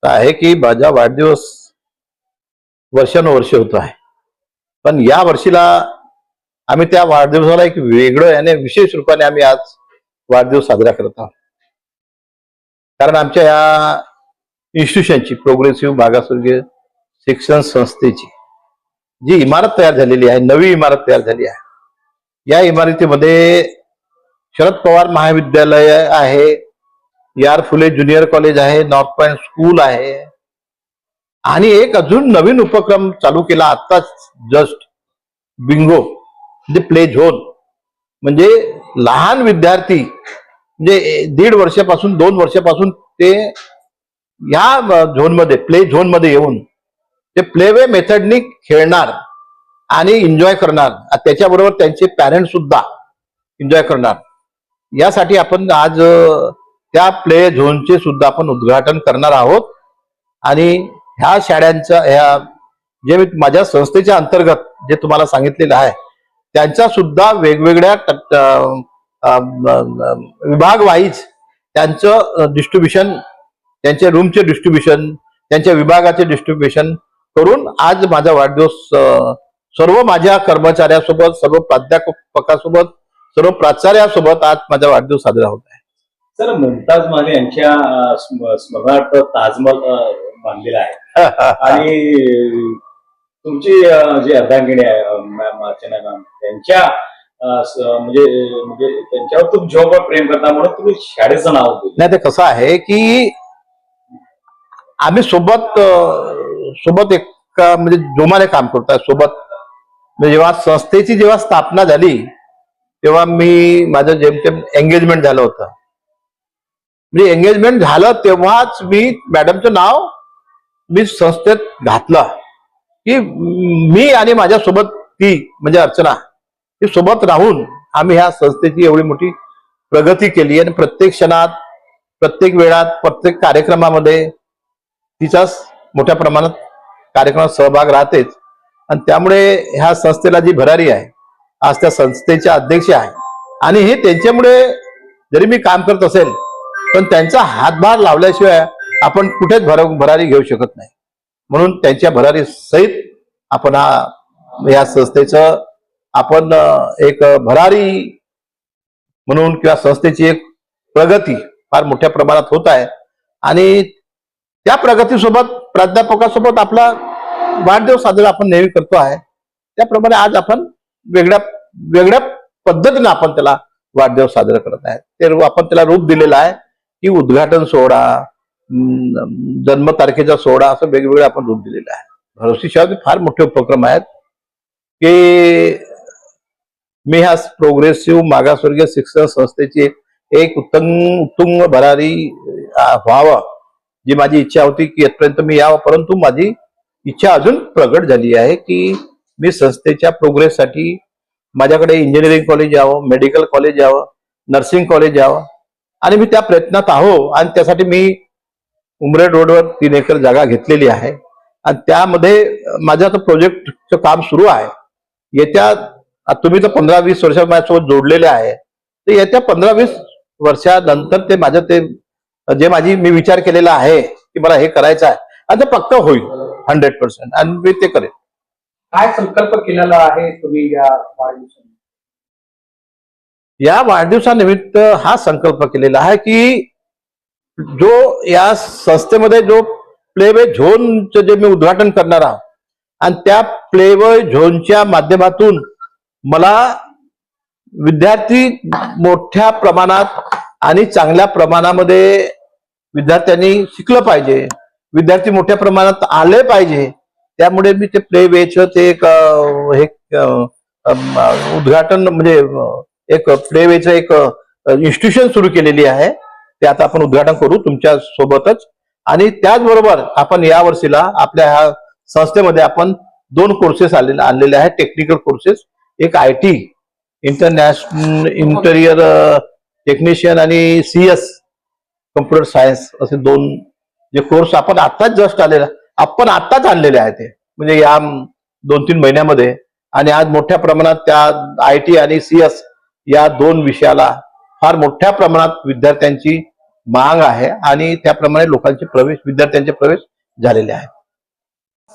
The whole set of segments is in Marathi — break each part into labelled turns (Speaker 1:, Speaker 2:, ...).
Speaker 1: आहे की माझा वाढदिवस वर्षानुवर्ष होत आहे, पण या वर्षीला आम्ही त्या वाढदिवसाला एक वेगळं याने विशेष रूपाने आम्ही आज वाढदिवस साजरा करत आहोत. कारण आमच्या या इन्स्टिट्यूशनची प्रोग्रेसिव्ह मागासवर्गीय शिक्षण संस्थेची जी इमारत तयार झालेली आहे, नवी इमारत तयार झाली आहे. या इमारतीमध्ये शरद पवार महाविद्यालय आहे, यार फुले ज्युनियर कॉलेज आहे, नॉर्थ पॉइंट स्कूल आहे आणि एक अजून नवीन उपक्रम चालू केला आत्ताच जस्ट, बिंगो म्हणजे प्ले झोन. म्हणजे लहान विद्यार्थी म्हणजे 1.5 वर्षापासून 2 वर्षापासून ते या झोनमध्ये प्ले झोनमध्ये येऊन ते प्लेवे मेथडनी खेळणार आणि एन्जॉय करणार, त्याच्याबरोबर त्यांचे पॅरेंट्स सुद्धा एन्जॉय करणार. यासाठी आपण आज त्या प्ले झोनचे सुद्धा आपण उद्घाटन करणार आहोत. आणि ह्या शाळांच्या ह्या जे मी माझ्या संस्थेच्या अंतर्गत जे तुम्हाला सांगितलेलं आहे त्यांच्या सुद्धा वेगवेगळ्या विभाग वाईज त्यांचं डिस्ट्रीब्युशन, त्यांच्या रूमचे डिस्ट्रीब्युशन, त्यांच्या विभागाचे डिस्ट्रीब्युशन करून आज माझा वाढदिवस सर्व माझ्या कर्मचाऱ्यासोबत, सर्व प्राध्यापकासोबत, सर्व प्राचार्यासोबत आज माझा वाढदिवस साजरा होत आहे.
Speaker 2: सर, मुमताज महल यांच्या स्मरणार्थ ताजमहल बांधलेला आहे आणि तुमची जी अर्धांगिनी आहे मॅम अर्चना मॅम त्यांच्या म्हणजे त्यांच्यावर तुम्ही जॉबवर प्रेम करता म्हणून तुम्ही शाळेचं नाव दिलं.
Speaker 1: नाही, ते कसं आहे की आम्ही सोबत एक म्हणजे जोमाने काम करतोय सोबत. जेव्हा संस्थेची जेव्हा स्थापना झाली तेव्हा मी माझं जेमतेम एंगेजमेंट झालं होतं. म्हणजे एंगेजमेंट झालं तेव्हाच मी मॅडमचं नाव मी संस्थेत घातलं की मी आणि माझ्यासोबत ती म्हणजे अर्चना ती सोबत राहून आम्ही ह्या संस्थेची एवढी मोठी प्रगती केली. आणि प्रत्येक क्षणात, प्रत्येक वेळात, प्रत्येक कार्यक्रमामध्ये तिचाच मोठ्या प्रमाणात कार्यक्रमात सहभाग राहतेच. आणि त्यामुळे ह्या संस्थेला जी भरारी आहे, आज त्या संस्थेच्या अध्यक्ष आहे आणि हे त्यांच्यामुळे जरी मी काम करत असेल पण त्यांचा हातभार लावल्याशिवाय आपण कुठेच भरारी घेऊ शकत नाही. म्हणून त्यांच्या भरारी सहित आपण या संस्थेचं आपण एक भरारी म्हणून किंवा संस्थेची एक प्रगती फार मोठ्या प्रमाणात होत आहे. आणि त्या प्रगतीसोबत प्राध्यापकासोबत आपला वाढदिवस साजरा आपण नेहमी करतो आहे. त्याप्रमाणे आज आपण वेगळ्या पद्धतीने आपण त्याला वाढदिवस साजरा करत आहे. ते आपण त्याला रूप दिलेलं आहे की उद्घाटन सोहळा, जन्मतारखेचा सोहळा, असं वेगवेगळं आपण रूप दिलेलं आहे. भरोशी शाळेत फार मोठे उपक्रम आहेत की मी ह्या प्रोग्रेसिव्ह मागासवर्गीय शिक्षण संस्थेची एक उत्तुंग भरारी व्हावं जी माझी इच्छा होती की इथपर्यंत मी यावं. परंतु माझी इच्छा अजून प्रगट झाली आहे की मी संस्थेच्या प्रोग्रेससाठी माझ्याकडे इंजिनिअरिंग कॉलेज यावं, मेडिकल कॉलेज यावं, नर्सिंग कॉलेज यावं आणि मी त्या प्रयत्नात आहो. आणि त्यासाठी मी उमरेड रोडवर 3 एकर जागा घेतलेली आहे आणि त्यामध्ये माझं आता प्रोजेक्टचं काम सुरू आहे. येत्या तुम्ही तर 15-20 वर्ष माझ्यासोबत जोडलेले आहे, तर येत्या 15-20 वर्षानंतर ते माझं ते जे मी विचार केलेला आहे की मला हे करायचं आहे आणि ते पक्क होईल 100% आणि मी ते करेन.
Speaker 3: काय संकल्प केलेला आहे तुम्ही या वाढदिवसानिमित्त?
Speaker 1: या वाढदिवसानिमित्त हा संकल्प केलेला आहे की जो या संस्थेमध्ये जो प्लेवे झोनचं जे मी उद्घाटन करणार आहोत आणि त्या प्लेवे झोनच्या माध्यमातून मला विद्यार्थी मोठ्या प्रमाणात आणि चांगल्या प्रमाणामध्ये विद्यार्थ्यांनी शिकलं पाहिजे, विद्यार्थी मोठ्या प्रमाणात आले पाहिजे. त्यामुळे मी ते प्लेवेचं ते एक उद्घाटन म्हणजे एक प्लेवेचं एक इन्स्टिट्यूशन सुरू केलेली आहे. ते आता आपण उद्घाटन करू तुमच्या सोबतच. आणि त्याचबरोबर आपण या वर्षीला आपल्या ह्या संस्थेमध्ये आपण 2 कोर्सेस आणलेले आहेत, टेक्निकल कोर्सेस. एक IT इंटेरियर टेक्निशियन आणि CS कम्प्युटर सायन्स असे 2 जे कोर्स आपण आत्ताच आणलेले आहेत. ते म्हणजे या 2-3 महिन्यामध्ये. आणि आज मोठ्या प्रमाणात त्या IT आणि CS या 2 विषयाला फार मोठ्या प्रमाणात विद्यार्थ्यांची मांग आहे आणि त्याप्रमाणे लोकांचे प्रवेश, विद्यार्थ्यांचे प्रवेश झालेले आहेत.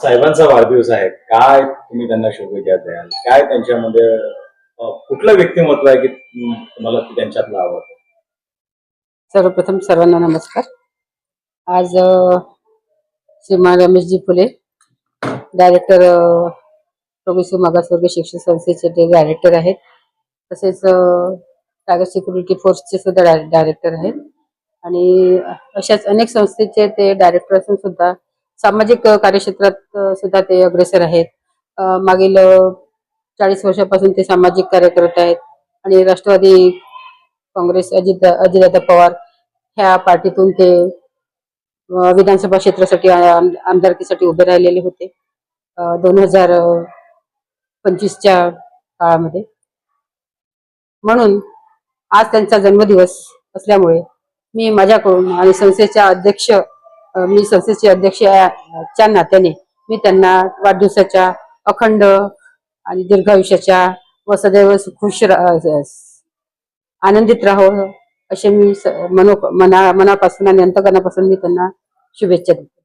Speaker 2: साहेबांचा वाढदिवस आहे, काय तुम्ही त्यांना शुभेच्छा द्याल? काय त्यांच्यामध्ये कुठलं व्यक्तिमत्व आहे की तुम्हाला त्यांच्यातलं आवडतं?
Speaker 4: सर्वप्रथम सर्वांना नमस्कार. आज श्रीमान रमेशजी फुले, डायरेक्टर प्रोग्रेसिव्ह मागासवर्गीय शिक्षण संस्थेचे ते डायरेक्टर आहेत. तसेच टायगर सिक्युरिटी फोर्सचे सुद्धा डायरेक्टर आहेत आणि अशाच अनेक संस्थेचे ते डायरेक्टर असून सुद्धा सामाजिक कार्यक्षेत्रात सुद्धा ते अग्रेसर आहेत. मागील 40 वर्षापासून ते सामाजिक कार्य करत आहेत आणि राष्ट्रवादी काँग्रेस अजितदादा पवार ह्या पार्टीतून ते विधानसभा क्षेत्रासाठी आमदारकीसाठी उभे राहिलेले होते 2025च्या काळामध्ये. म्हणून आज त्यांचा जन्मदिवस असल्यामुळे मी माझ्याकडून आणि संस्थेचे अध्यक्षच्या नात्याने मी त्यांना वाढदिवसाच्या अखंड आणि दीर्घायुष्याच्या व सदैव खुश आनंदित राहो असे मी मनापासून आणि अंतकरणापासून मी त्यांना शुभेच्छा देते.